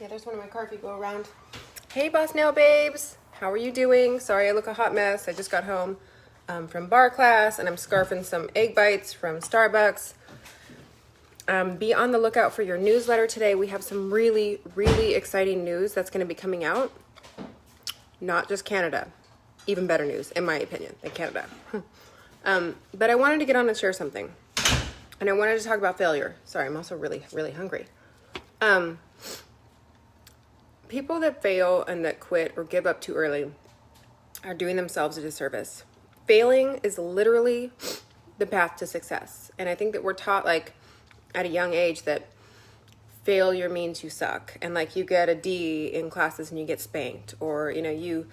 Yeah, there's one in my car if you go around. Hey, Boss Nail Babes. How are you doing? Sorry, I look a hot mess. I just got home from bar class and I'm scarfing some egg bites from Starbucks. Be on the lookout for your newsletter today. We have some really, really exciting news that's going to be coming out. Not just Canada. Even better news, in my opinion, than Canada. But I wanted to get on and share something. And I wanted to talk about failure. Sorry, I'm also really, really hungry. People that fail and that quit or give up too early are doing themselves a disservice. Failing is literally the path to success. And I think that we're taught like at a young age that failure means you suck. And like you get a D in classes and you get spanked. Or, you know, you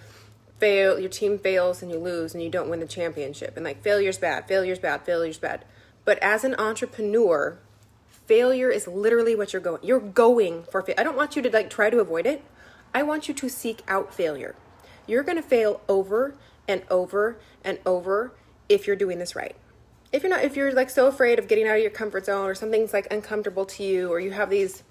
fail, your team fails and you lose and you don't win the championship. And like failure's bad, failure's bad, failure's bad. But as an entrepreneur, failure is literally what you're going. You're going for failure. I don't want you to like try to avoid it. I want you to seek out failure. You're going to fail over and over and over if you're doing this right. If you're not, if you're like so afraid of getting out of your comfort zone or something's like uncomfortable to you or you have these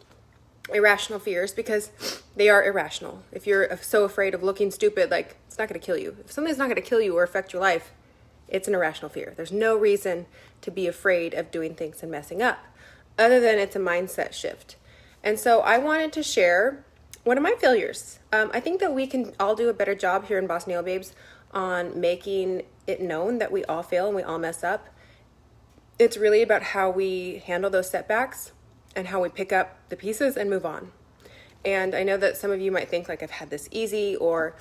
irrational fears, because they are irrational. If you're so afraid of looking stupid, like it's not going to kill you. If something's not going to kill you or affect your life, it's an irrational fear. There's no reason to be afraid of doing things and messing up, other than it's a mindset shift. And so I wanted to share one of my failures. I think that we can all do a better job here in Boss Nail Babes on making it known that we all fail and we all mess up. It's really about how we handle those setbacks and how we pick up the pieces and move on. And I know that some of you might think like I've had this easy, or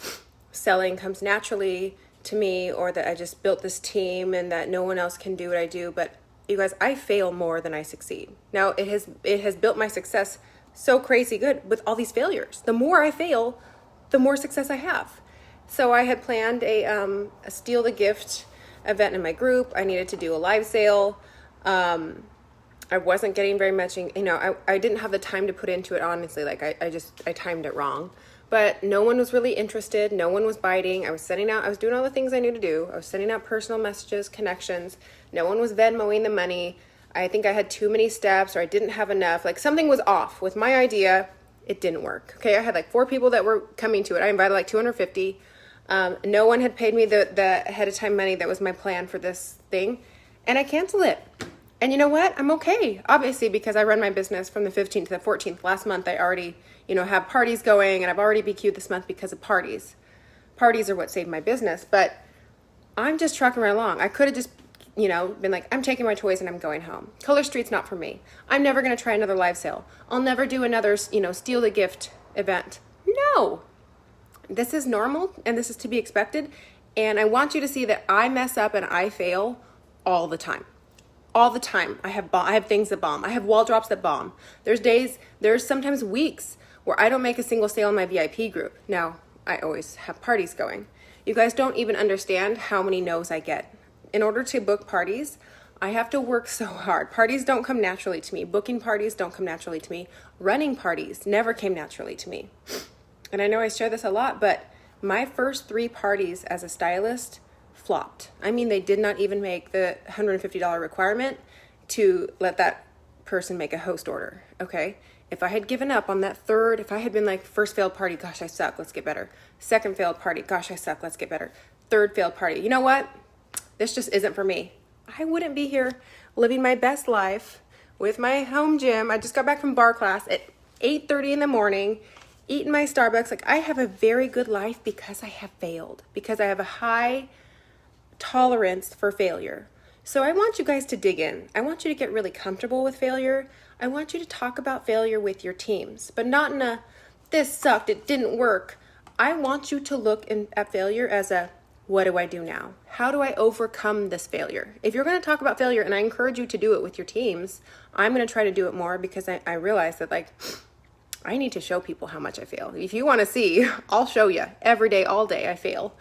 selling comes naturally to me, or that I just built this team and that no one else can do what I do. But you guys, I fail more than I succeed. Now it has built my success so crazy good with all these failures. The more I fail, the more success I have. So I had planned a Steal the Gift event in my group. I needed to do a live sale. I wasn't getting very much, I didn't have the time to put into it, honestly. Like I timed it wrong, but no one was really interested. No one was biting. I was doing all the things I knew to do. I was sending out personal messages, connections. No one was Venmoing the money. I think I had too many steps, or I didn't have enough. Like something was off with my idea. It didn't work. Okay. I had like 4 people that were coming to it. I invited like 250. No one had paid me the ahead of time money that was my plan for this thing. And I canceled it. And you know what? I'm okay. Obviously, because I run my business from the 15th to the 14th. Last month, I already, have parties going, and I've already BQ'd this month because of parties. Parties are what saved my business, but I'm just trucking right along. I could have just, been like, I'm taking my toys and I'm going home. Color Street's not for me. I'm never going to try another live sale. I'll never do another, Steal the Gift event. No. This is normal and this is to be expected. And I want you to see that I mess up and I fail all the time. All the time. I have things that bomb. I have wall drops that bomb. There's sometimes weeks where I don't make a single sale in my VIP group. Now, I always have parties going. You guys don't even understand how many no's I get. In order to book parties, I have to work so hard. Parties don't come naturally to me. Booking parties don't come naturally to me. Running parties never came naturally to me. And I know I share this a lot, but my first 3 parties as a stylist flopped. I mean, they did not even make the $150 requirement to let that person make a host order, okay? If I had given up on that third, if I had been like, first failed party, gosh, I suck, let's get better. Second failed party, gosh, I suck, let's get better. Third failed party, you know what? This just isn't for me. I wouldn't be here living my best life with my home gym. I just got back from bar class at 8:30 in the morning, eating my Starbucks. Like, I have a very good life because I have failed, because I have a high tolerance for failure. So I want you guys to dig in. I want you to get really comfortable with failure. I want you to talk about failure with your teams, but not in a, this sucked, it didn't work. I want you to look at failure as a, what do I do now? How do I overcome this failure? If you're going to talk about failure, and I encourage you to do it with your teams, I'm going to try to do it more, because I realize that like, I need to show people how much I fail. If you want to see, I'll show you every day, all day I fail.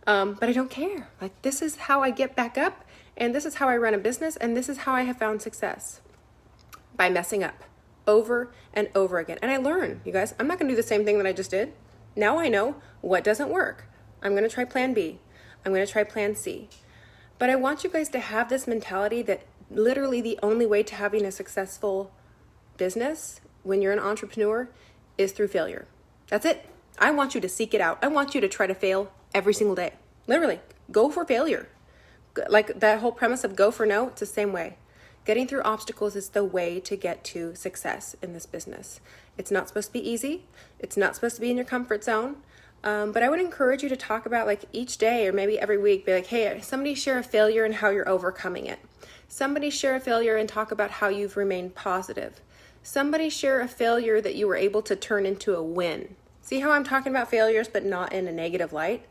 But I don't care. Like, this is how I get back up, and this is how I run a business, and this is how I have found success. By messing up over and over again. And I learn, you guys, I'm not going to do the same thing that I just did. Now I know what doesn't work. I'm going to try plan B. I'm going to try plan C. But I want you guys to have this mentality that literally the only way to having a successful business when you're an entrepreneur is through failure. That's it. I want you to seek it out. I want you to try to fail every single day. Literally, go for failure. Like that whole premise of go for no, it's the same way. Getting through obstacles is the way to get to success in this business. It's not supposed to be easy. It's not supposed to be in your comfort zone. But I would encourage you to talk about, like, each day or maybe every week, be like, hey, somebody share a failure and how you're overcoming it. Somebody share a failure and talk about how you've remained positive. Somebody share a failure that you were able to turn into a win. See how I'm talking about failures, but not in a negative light?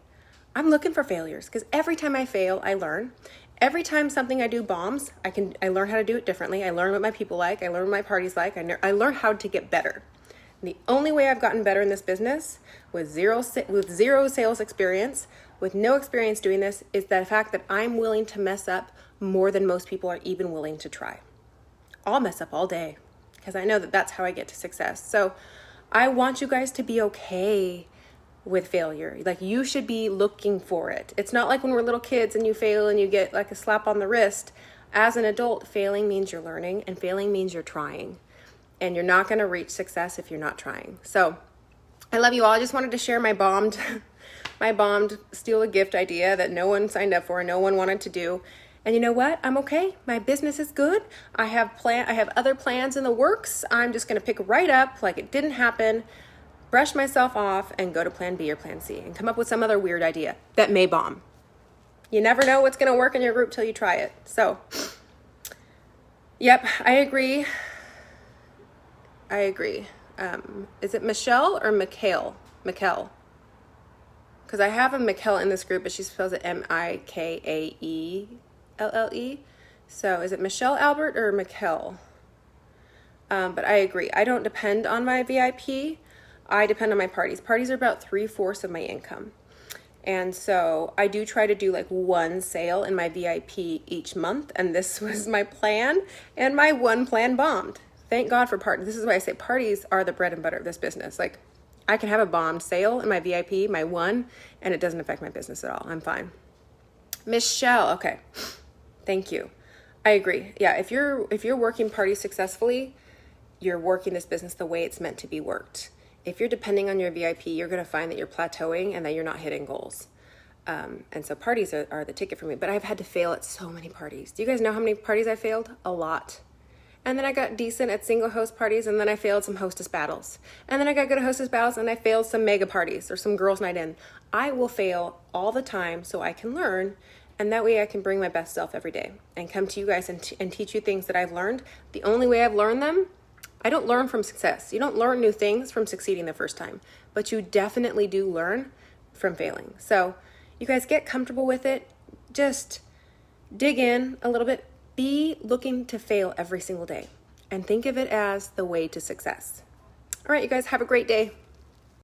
I'm looking for failures because every time I fail, I learn. Every time something I do bombs, I learn how to do it differently. I learn what my people like. I learn what my parties like. I learn how to get better. And the only way I've gotten better in this business with zero sales experience, with no experience doing this, is the fact that I'm willing to mess up more than most people are even willing to try. I'll mess up all day because I know that that's how I get to success. So I want you guys to be okay with failure. Like, you should be looking for it. It's not like when we're little kids and you fail and you get like a slap on the wrist. As an adult, failing means you're learning, and failing means you're trying. And you're not going to reach success if you're not trying. So I love you all. I just wanted to share my bombed steal a gift idea that no one signed up for, no one wanted to do. And you know what? I'm okay. My business is good. I have other plans in the works. I'm just going to pick right up like it didn't happen, brush myself off, and go to plan B or plan C and come up with some other weird idea that may bomb. You never know what's going to work in your group till you try it. So, yep, I agree. Is it Michelle or Mikhail? Mikkel. Because I have a Mikkel in this group, but she spells it Mikaelle. So is it Michelle Albert or Mikkel? But I agree. I don't depend on my VIP. I depend on my parties. Parties are about 3/4 of my income. And so I do try to do like one sale in my VIP each month. And this was my plan, and my one plan bombed. Thank God for parties. This is why I say parties are the bread and butter of this business. Like, I can have a bombed sale in my VIP, my one, and it doesn't affect my business at all. I'm fine. Michelle, okay. Thank you. I agree. Yeah, if you're working parties successfully, you're working this business the way it's meant to be worked. If you're depending on your VIP, you're going to find that you're plateauing and that you're not hitting goals. And so parties are the ticket for me. But I've had to fail at so many parties. Do you guys know how many parties I failed? A lot. And then I got decent at single host parties, and then I failed some hostess battles. And then I got good at hostess battles, and I failed some mega parties or some girls' night in. I will fail all the time so I can learn, and that way I can bring my best self every day and come to you guys and teach you things that I've learned. The only way I've learned them, I don't learn from success. You don't learn new things from succeeding the first time, but you definitely do learn from failing. So you guys get comfortable with it. Just dig in a little bit. Be looking to fail every single day and think of it as the way to success. All right, you guys have a great day.